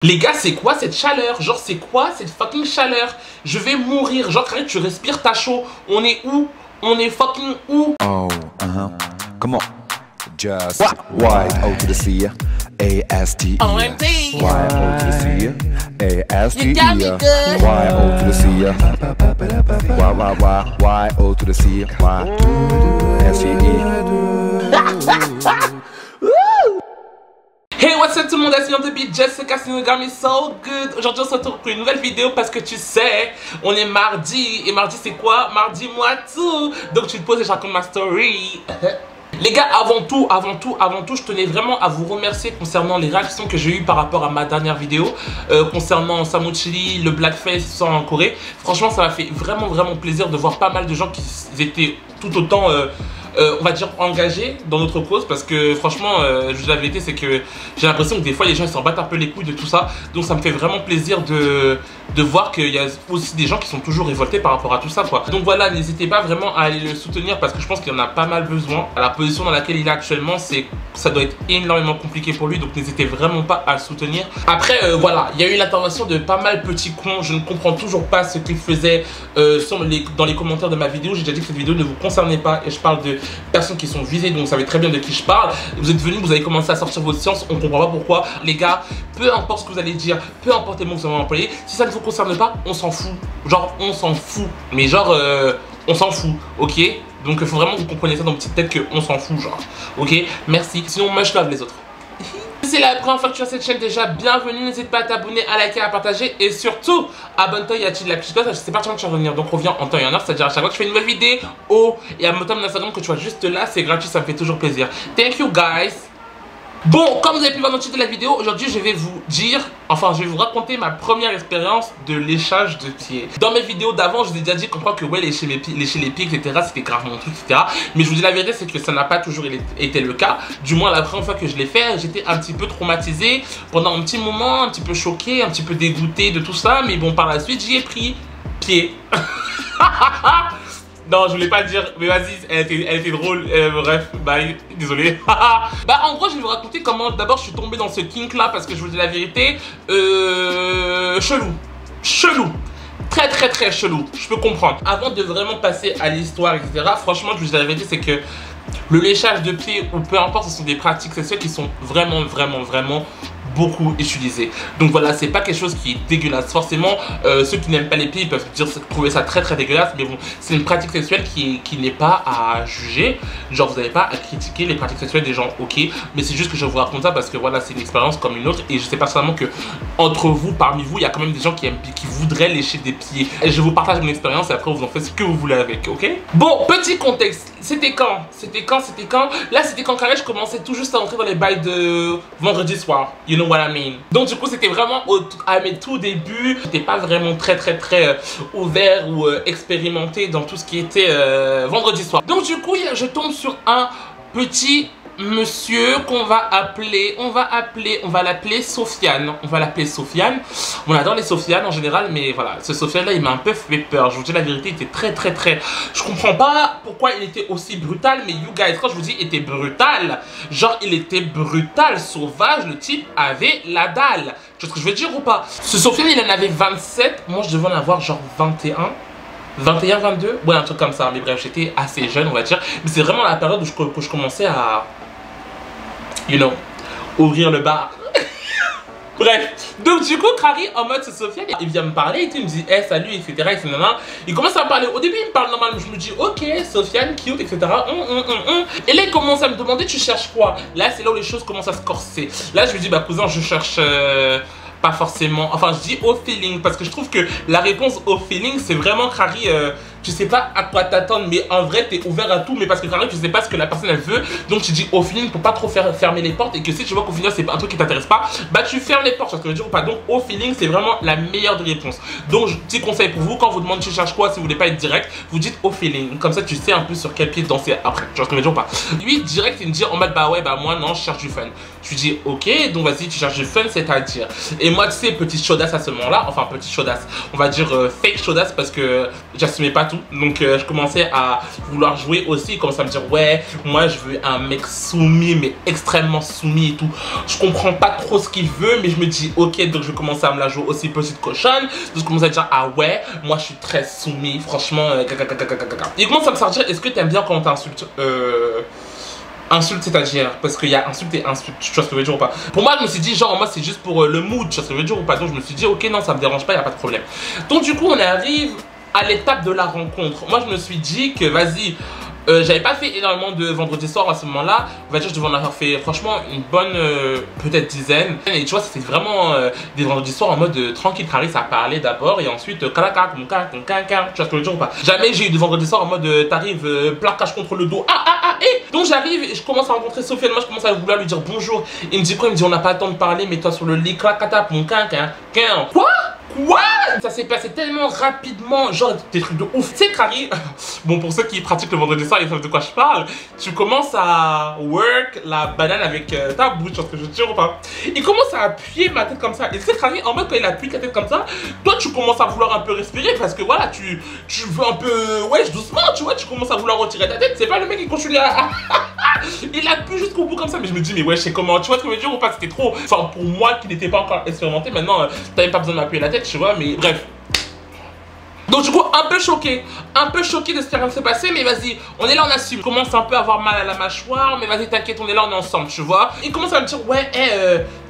Les gars, c'est quoi cette chaleur? Genre, c'est quoi cette fucking chaleur? Je vais mourir. Genre, arrête, tu respires, t'as chaud. On est où? On est fucking où? Oh, come on. Just Y-O to the C, A-S-T-E. OMG. Y-O to the C, A-S-T-E. You got me good. Y-O to the C, Y-O to the C, Y-S-T-E. Hey, what's up tout le monde, c'est de Beat Jessica, you got me so good. Aujourd'hui on se retrouve pour une nouvelle vidéo parce que tu sais, on est mardi. Et mardi c'est quoi? Mardi moi tout. Donc tu te poses et je raconte ma story. Les gars, avant tout, je tenais vraiment à vous remercier concernant les réactions que j'ai eues par rapport à ma dernière vidéo concernant Samochili, le blackface, tout ça en Corée. Franchement, ça m'a fait vraiment plaisir de voir pas mal de gens qui étaient tout autant, on va dire, engagés dans notre cause. Parce que franchement, je vous dis la vérité, c'est que j'ai l'impression que des fois les gens ils s'en battent un peu les couilles de tout ça. Donc ça me fait vraiment plaisir de voir qu'il y a aussi des gens qui sont toujours révoltés par rapport à tout ça, quoi. Donc voilà, n'hésitez pas vraiment à aller le soutenir parce que je pense qu'il en a pas mal besoin. À la position dans laquelle il est actuellement, ça doit être énormément compliqué pour lui, donc n'hésitez vraiment pas à le soutenir. Après voilà, il y a eu l'intervention de pas mal petits cons. Je ne comprends toujours pas ce qu'ils faisaient dans les commentaires de ma vidéo. J'ai déjà dit que cette vidéo ne vous concernait pas et je parle de personnes qui sont visées, donc vous savez très bien de qui je parle. Vous êtes venus, vous avez commencé à sortir votre science, on ne comprend pas pourquoi. Les gars, peu importe ce que vous allez dire, peu importe les mots que vous allez employer, si ça ne vous concerne pas, on s'en fout. Genre on s'en fout, mais genre on s'en fout, ok? Donc il faut vraiment que vous compreniez ça dans votre petite tête que on s'en fout, genre, ok? Merci, sinon much love les autres. Si c'est la première fois que tu as cette chaîne, déjà bienvenue, n'hésite pas à t'abonner, à liker, à partager et surtout abonne-toi et active la petite cloche, je sais pas quand tu vas revenir, donc reviens en temps et en heure, c'est-à-dire à chaque fois que je fais une nouvelle vidéo et à mon temps d'Instagram que tu vois juste là, c'est gratuit, ça me fait toujours plaisir. Thank you guys. Bon, comme vous avez pu voir dans le titre de la vidéo, aujourd'hui je vais vous dire, enfin je vais vous raconter ma première expérience de léchage de pieds. Dans mes vidéos d'avant, je vous ai déjà dit qu'on croit que ouais, lécher les pieds, etc. c'était grave mon truc, etc. Mais je vous dis la vérité, c'est que ça n'a pas toujours été le cas. Du moins la première fois que je l'ai fait, j'étais un petit peu traumatisé pendant un petit moment, un petit peu choqué, un petit peu dégoûté de tout ça. Mais bon, par la suite, j'y ai pris pied. Non, je voulais pas le dire, mais vas-y, elle était drôle, bref, bye, désolé. Bah en gros, je vais vous raconter comment d'abord je suis tombé dans ce kink là, parce que je vous dis la vérité, chelou. Très chelou, je peux comprendre. Avant de vraiment passer à l'histoire, etc., franchement, je vous dis la vérité, c'est que le léchage de pieds, ou peu importe, ce sont des pratiques sexuelles qui sont vraiment beaucoup utilisé. Donc voilà, c'est pas quelque chose qui est dégueulasse. Forcément, ceux qui n'aiment pas les pieds peuvent trouver ça très dégueulasse, mais bon, c'est une pratique sexuelle qui n'est pas à juger. Genre, vous n'avez pas à critiquer les pratiques sexuelles des gens, ok, mais c'est juste que je vous raconte ça parce que voilà, c'est une expérience comme une autre et je sais personnellement que entre vous, parmi vous, il y a quand même des gens qui voudraient lécher des pieds. Et je vous partage mon expérience et après vous en faites ce que vous voulez avec, ok. Bon, petit contexte, c'était quand? Là, c'était quand carré, je commençais tout juste à entrer dans les bails de vendredi soir, you know what I mean. Donc du coup, c'était vraiment à mes tout débuts. J'étais pas vraiment très ouvert ou expérimenté dans tout ce qui était vendredi soir. Donc du coup, je tombe sur un petit monsieur qu'on va appeler, on va l'appeler Sofiane. On adore les Sofiane en général, mais voilà, ce Sofiane là il m'a un peu fait peur. Je vous dis la vérité, il était très je comprends pas pourquoi il était aussi brutal, mais you guys, quand je vous dis il était brutal, genre il était brutal, sauvage, le type avait la dalle. Tu vois ce que je veux dire ou pas? Ce Sofiane il en avait 27, moi je devais en avoir genre 21, 22, ouais un truc comme ça, mais bref j'étais assez jeune on va dire, mais c'est vraiment la période où je commençais à, you know, ouvrir le bar. Bref, donc du coup, Kari en mode Sofiane, il vient me parler, il me dit hey, salut, etc. Il commence à me parler. Au début, il me parle normal, je me dis ok, Sofiane, cute, etc. Et là, il commence à me demander tu cherches quoi? Là, c'est là où les choses commencent à se corser. Là, je lui dis bah, cousin, je cherche. Pas forcément, enfin je dis au feeling parce que je trouve que la réponse au feeling c'est vraiment Kari, tu sais pas à quoi t'attendre mais en vrai t'es ouvert à tout mais parce que Kari tu sais pas ce que la personne elle veut donc tu dis au feeling pour pas trop fermer les portes et que si tu vois qu'au final c'est pas un truc qui t'intéresse pas bah tu fermes les portes, ça veut dire ou pas. Donc au feeling c'est vraiment la meilleure des réponses. Donc petit conseil pour vous, quand vous demandez tu cherches quoi, si vous voulez pas être direct, vous dites au feeling, comme ça tu sais un peu sur quel pied danser après, tu vois ce que je veux dire ou pas. Lui direct il me dit en mode bah ouais bah moi non je cherche du fun. Je lui dis ok donc vas-y tu cherches du fun c'est-à-dire. Et moi tu sais petite chaudasse à ce moment là, enfin petite chaudasse, on va dire fake chaudasse parce que j'assumais pas tout. Donc je commençais à vouloir jouer aussi. Il commençait à me dire ouais, moi je veux un mec soumis, mais extrêmement soumis et tout. Je comprends pas trop ce qu'il veut, mais je me dis ok, donc je vais commencer à me la jouer aussi petite cochonne. Donc je commence à dire ah ouais, moi je suis très soumis, franchement. Il commence à me sortir, est-ce que t'aimes bien quand on t'insulte insulte, c'est-à-dire, parce qu'il y a insulte et insulte, tu vois ce que je veux dire ou pas. Pour moi, je me suis dit, genre, moi, c'est juste pour le mood, tu vois ce que je veux dire ou pas. Donc, je me suis dit, ok, non, ça me dérange pas, il n'y a pas de problème. Donc, du coup, on arrive à l'étape de la rencontre. Moi, je me suis dit que, vas-y, j'avais pas fait énormément de vendredi soir à ce moment-là. On va dire, je devais en avoir fait, franchement, une bonne, peut-être dizaine. Et tu vois, c'était vraiment des vendredis soirs en mode tranquille, Clarisse a parlé d'abord et ensuite, tu vois ce que je veux dire ou pas. Jamais j'ai eu de vendredi soir en mode, t'arrives, plaquage contre le dos, et donc j'arrive et je commence à rencontrer Sofiane. Moi je commence à vouloir lui dire bonjour. Il me dit quoi? Il me dit on n'a pas le temps de parler, mets-toi sur le lit, clacata, mon quoi? Quoi? Ça s'est passé tellement rapidement, genre des trucs de ouf. Tu sais, Carrie, bon, pour ceux qui pratiquent le vendredi soir, ils savent de quoi je parle. Tu commences à work la banane avec ta bouche, ce que je tire ou pas. Il commence à appuyer ma tête comme ça. Et tu sais, Carrie, en mode quand il appuie ta tête comme ça, toi tu commences à vouloir un peu respirer parce que voilà, tu veux un peu, wesh, doucement, tu vois, tu commences à vouloir retirer ta tête. C'est pas le mec qui continue à. Il appuie jusqu'au bout comme ça, mais je me dis, mais ouais, je sais comment, tu vois ce que je veux dire ou pas, c'était trop. Enfin, pour moi qui n'étais pas encore expérimenté, maintenant, t'avais pas besoin d'appuyer la tête, tu vois, mais bref. Donc du coup, un peu choqué de ce qui vient de se passer, mais vas-y, on est là, on assume. Il commence un peu à avoir mal à la mâchoire, mais vas-y, t'inquiète, on est là, on est ensemble, tu vois. Il commence à me dire, ouais,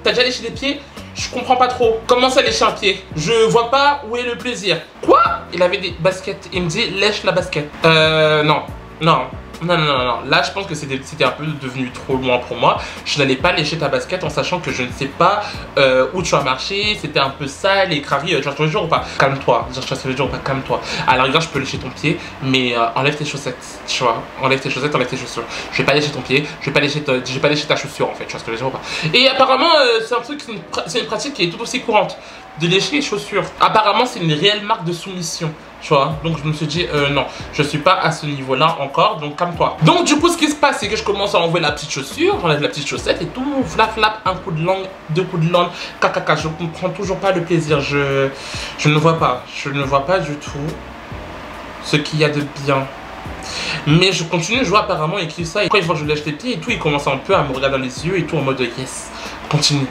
t'as déjà léché les pieds? Je comprends pas trop. Comment ça lécher un pied? Je vois pas où est le plaisir. Quoi? Il avait des baskets, il me dit, lèche la basket. Non. Là, je pense que c'était un peu devenu trop loin pour moi. Je n'allais pas lécher ta basket en sachant que je ne sais pas où tu as marché. C'était un peu sale et crari. Tu vois ce que je veux dire ou pas? Calme-toi. Tu vois ce que je veux dire ou pas? Calme-toi. À la rigueur, je peux lécher ton pied, mais enlève tes chaussettes. Tu vois? Enlève tes chaussettes, enlève tes chaussures. Je vais pas lécher ton pied. Je vais pas lécher ta chaussure en fait. Tu vois ce que je veux dire ou pas? Et apparemment, c'est un truc, c'est une pratique qui est tout aussi courante de lécher les chaussures. Apparemment, c'est une réelle marque de soumission. Tu vois, donc je me suis dit non, je suis pas à ce niveau là encore, donc calme-toi. Donc du coup ce qui se passe c'est que je commence à enlever la petite chaussure, j'enlève la petite chaussette et tout, flap flap, un coup de langue, deux coups de langue, caca, je comprends toujours pas le plaisir, je ne vois pas du tout ce qu'il y a de bien. Mais je continue de jouer apparemment et qui ça, et quand il voit que je lèche les pieds et tout, il commence un peu à me regarder dans les yeux et tout en mode yes, continue,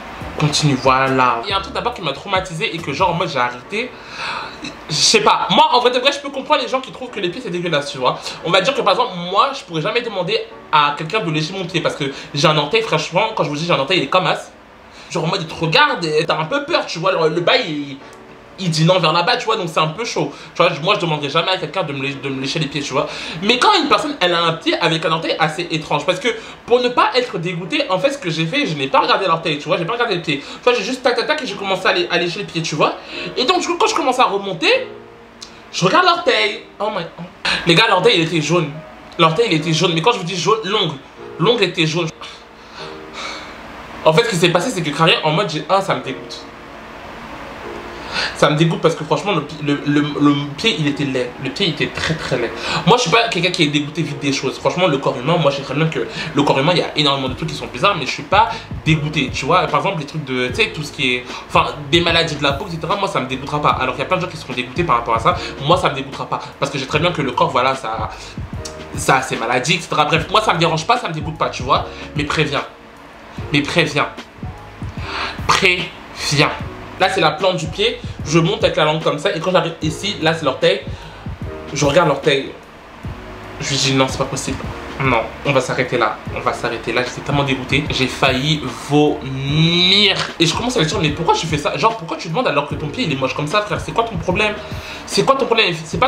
voilà. Il y a un truc d'abord qui m'a traumatisé et que genre en mode j'ai arrêté. Je sais pas, moi en vrai de vrai je peux comprendre les gens qui trouvent que les pieds c'est dégueulasse, tu vois. On va dire que par exemple moi je pourrais jamais demander à quelqu'un de lécher mon pied parce que j'ai un orteil, franchement quand je vous dis j'ai un orteil il est comme as. Genre en mode il te regarde et t'as un peu peur, tu vois, le bail il dit non vers là-bas, tu vois, donc c'est un peu chaud. Tu vois, moi je demanderais jamais à quelqu'un de me lécher les pieds, tu vois. Mais quand une personne elle a un pied avec un orteil assez étrange, parce que pour ne pas être dégoûté, en fait ce que j'ai fait, je n'ai pas regardé l'orteil, tu vois, j'ai pas regardé le pied. Tu vois, j'ai juste tac et j'ai commencé à lécher les pieds, tu vois. Et donc du coup quand je commence à remonter, je regarde l'orteil. Oh my god. Les gars, l'orteil il était jaune. L'orteil il était jaune, mais quand je vous dis jaune, l'ongle était jaune. En fait ce qui s'est passé c'est que carrément en mode ça me dégoûte. Ça me dégoûte parce que franchement le pied il était laid. Le pied il était très laid. Moi je suis pas quelqu'un qui est dégoûté vite des choses. Franchement le corps humain, moi je sais très bien que le corps humain il y a énormément de trucs qui sont bizarres, mais je suis pas dégoûté. Tu vois, par exemple les trucs de, tu sais, tout ce qui est, enfin des maladies de la peau etc. Moi ça me dégoûtera pas. Alors qu'il y a plein de gens qui seront dégoûtés par rapport à ça. Moi ça me dégoûtera pas parce que j'ai très bien que le corps voilà ça c'est maladie etc. Bref moi ça me dérange pas, ça me dégoûte pas, tu vois. Mais préviens. Là c'est la plante du pied, je monte avec la langue comme ça et quand j'arrive ici, là c'est l'orteil, je regarde l'orteil, je lui dis non c'est pas possible, non, on va s'arrêter là, j'étais tellement dégoûté, j'ai failli vomir. Et je commence à lui dire mais pourquoi tu fais ça, genre pourquoi tu demandes alors que ton pied il est moche comme ça frère, c'est quoi ton problème? C'est pas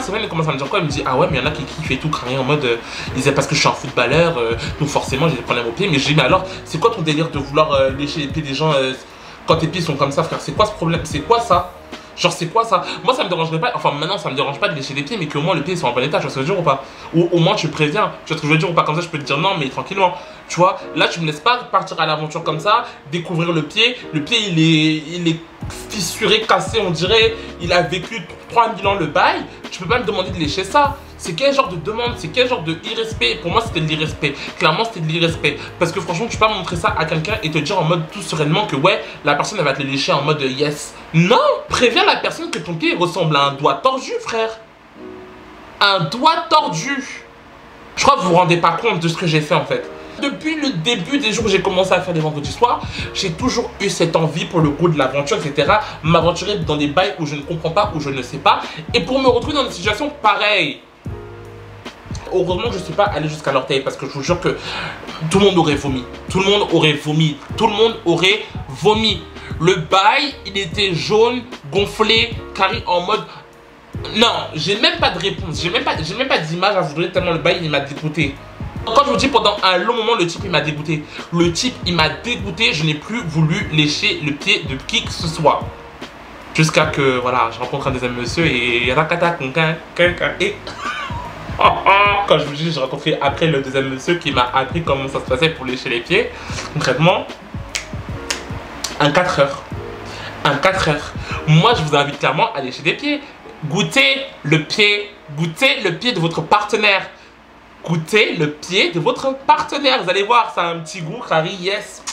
Sylvain, il commence à me dire quoi, il me dit ah ouais mais il y en a qui kiffent et tout, craint en mode, il disait parce que je suis un footballeur, donc forcément j'ai des problèmes au pied, mais je dis mais alors c'est quoi ton délire de vouloir lécher les pieds des gens quand tes pieds sont comme ça frère, c'est quoi ce problème, c'est quoi ça? Genre c'est quoi ça? Moi ça me dérangerait pas, enfin maintenant ça me dérange pas de lécher les pieds mais qu'au moins le pied soit en bon état, tu vois ce que je veux dire ou pas? Ou au moins tu préviens, tu vois ce que je veux dire ou pas? Comme ça je peux te dire non mais tranquillement, tu vois. Là tu me laisses pas partir à l'aventure comme ça, découvrir le pied il est fissuré, cassé on dirait, il a vécu 3000 ans le bail, tu peux pas me demander de lécher ça. C'est quel genre de demande, c'est quel genre de irrespect? Pour moi c'était de l'irrespect, clairement c'était de l'irrespect. Parce que franchement tu peux pas montrer ça à quelqu'un et te dire en mode tout sereinement que ouais, la personne elle va te le lécher en mode yes. Non, préviens la personne que ton pied ressemble à un doigt tordu frère. un doigt tordu. Je crois que vous vous rendez pas compte de ce que j'ai fait en fait. Depuis le début des jours où j'ai commencé à faire des vendredis soirs, j'ai toujours eu cette envie pour le goût de l'aventure, etc. M'aventurer dans des bails où je ne comprends pas, où je ne sais pas. Et pour me retrouver dans une situation pareille. Heureusement que je ne suis pas allé jusqu'à l'orteil parce que je vous jure que tout le monde aurait vomi. Tout le monde aurait vomi. Tout le monde aurait vomi. Le bail, il était jaune, gonflé, carré en mode... Non, j'ai même pas de réponse. J'ai même pas d'image à vous donner tellement le bail, il m'a dégoûté. Quand je vous dis pendant un long moment, le type il m'a dégoûté. Le type il m'a dégoûté, je n'ai plus voulu lécher le pied de qui que ce soit. Jusqu'à que, voilà, je rencontre un deuxième monsieur et... et... Quand je vous dis, j'ai rencontré après le deuxième monsieur qui m'a appris comment ça se passait pour lécher les pieds. Concrètement, un 4 heures. Un 4 heures. Moi, je vous invite clairement à lécher des pieds. Goûtez le pied de votre partenaire. Goûtez le pied de votre partenaire. Vous allez voir, ça a un petit goût, Harry, yes.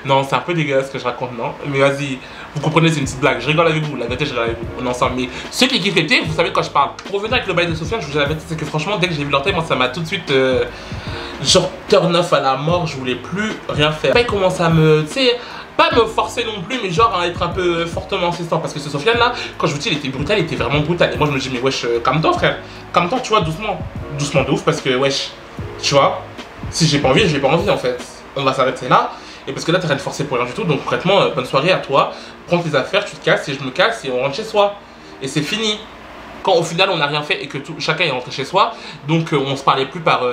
Non, c'est un peu dégueulasse ce que je raconte, non? Mais vas-y, vous comprenez, c'est une petite blague. Je rigole avec vous, la vérité, je rigole avec vous. On est ensemble. Mais ceux qui kiffent les pieds, vous savez de quoi je parle. Pour revenir avec le bail de Sofiane, je vous dis la vérité, c'est que franchement, dès que j'ai vu l'orteil, moi, ça m'a tout de suite, genre, turn off à la mort. Je voulais plus rien faire. Il commence à me, tu sais, pas me forcer non plus, mais genre à être un peu fortement insistant. Parce que ce Sofiane là, quand je vous dis, il était brutal, il était vraiment brutal. Et moi, je me dis, mais wesh, calme-toi, frère. Calme-toi, tu vois, doucement. Doucement de ouf, parce que, wesh, tu vois, si j'ai pas envie, j'ai pas envie en fait. On va s'arrêter là. Et parce que là, t'as rien de forcer pour rien du tout. Donc, concrètement, bonne soirée à toi. Prends tes affaires, tu te casses et je me casse et on rentre chez soi. Et c'est fini. Quand au final, on n'a rien fait et que chacun est rentré chez soi. Donc, on se parlait plus par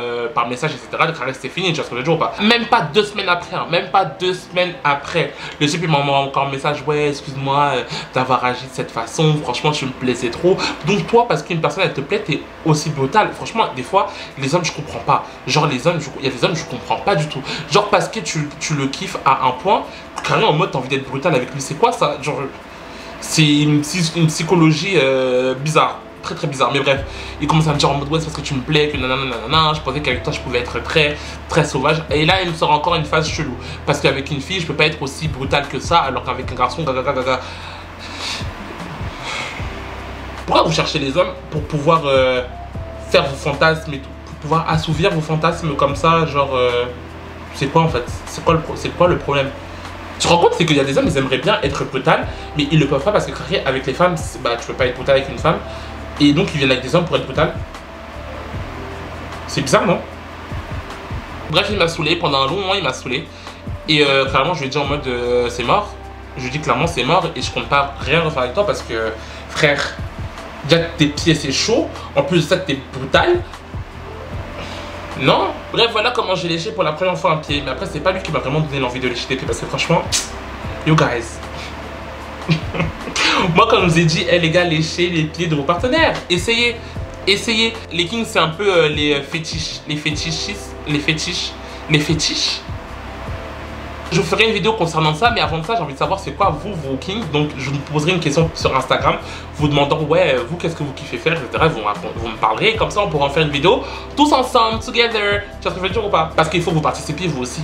message, etc. Le carré, c'était fini. Tu vois ce que je veux dire ou pas? Même pas 2 semaines après. Hein, même pas 2 semaines après. Le type, il m'envoie encore un message. Ouais, excuse-moi d'avoir agi de cette façon. Franchement, tu me plaisais trop. Donc, toi, parce qu'une personne, elle te plaît, t'es aussi brutal. Franchement, des fois, les hommes, je comprends pas. Genre, les hommes, il y a des hommes, je comprends pas du tout. Genre, parce que tu le kiffes à un point, carrément en mode, t'as envie d'être brutal avec lui. C'est quoi ça? Genre, c'est une psychologie bizarre. Très très bizarre, mais bref, il commence à me dire en mode ouais, c'est parce que tu me plais, que nanana, je pensais qu'avec toi je pouvais être très sauvage. Et là, il me sort encore une phase chelou. Parce qu'avec une fille, je peux pas être aussi brutal que ça, alors qu'avec un garçon, gaga. Pourquoi vous cherchez les hommes pour pouvoir faire vos fantasmes et tout, pour pouvoir assouvir vos fantasmes comme ça, genre, c'est quoi en fait? C'est quoi le problème? Tu te rends compte, c'est qu'il y a des hommes, ils aimeraient bien être brutal, mais ils le peuvent pas parce que avec les femmes, bah, tu peux pas être brutal avec une femme. Et donc ils viennent avec des hommes pour être brutal. C'est bizarre, non? Bref, il m'a saoulé, pendant un long moment il m'a saoulé. Et clairement je lui ai dit en mode c'est mort. Je lui ai dit clairement c'est mort et je compte pas rien refaire avec toi parce que frère, déjà tes pieds c'est chaud, en plus de ça t'es brutal. Non. Bref, voilà comment j'ai léché pour la première fois un pied. Mais après c'est pas lui qui m'a vraiment donné l'envie de lécher des pieds parce que franchement, you guys. Moi, comme je vous ai dit, les gars, léchez les pieds de vos partenaires. Essayez. Les kings, c'est un peu les fétiches. Je vous ferai une vidéo concernant ça, mais avant de ça, j'ai envie de savoir c'est quoi vous, vos kings. Donc, je vous poserai une question sur Instagram, vous demandant, ouais, vous, qu'est-ce que vous kiffez faire, etc. Vous me parlerez, comme ça, on pourra en faire une vidéo tous ensemble, together. Tu vois ce que je veux dire ou pas? Parce qu'il faut que vous participiez, vous aussi.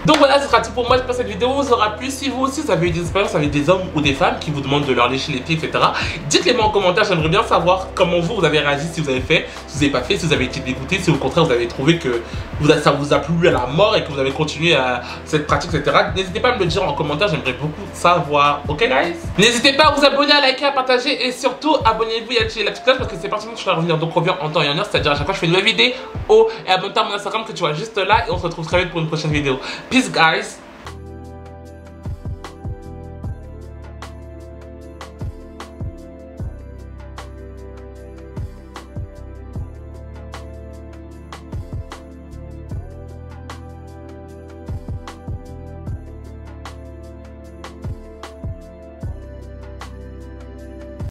Donc voilà, ce sera tout pour moi. J'espère que cette vidéo vous aura plu. Si vous aussi vous avez eu des expériences avec des hommes ou des femmes qui vous demandent de leur lécher les pieds, etc., dites-les moi en commentaire. J'aimerais bien savoir comment vous avez réagi, si vous avez fait, si vous n'avez pas fait, si vous avez été dégoûté, si au contraire vous avez trouvé que ça vous a plu à la mort et que vous avez continué à cette pratique, etc. N'hésitez pas à me le dire en commentaire. J'aimerais beaucoup savoir. Ok guys? N'hésitez pas à vous abonner, à liker, à partager et surtout abonnez-vous et activez la petite cloche parce que c'est parti que je vais revenir. Donc reviens en temps et en heure, c'est-à-dire à chaque fois que je fais une nouvelle vidéo. Et abonne-toi à mon Instagram que tu vois juste là et on se retrouve très vite pour une prochaine vidéo. Peace guys.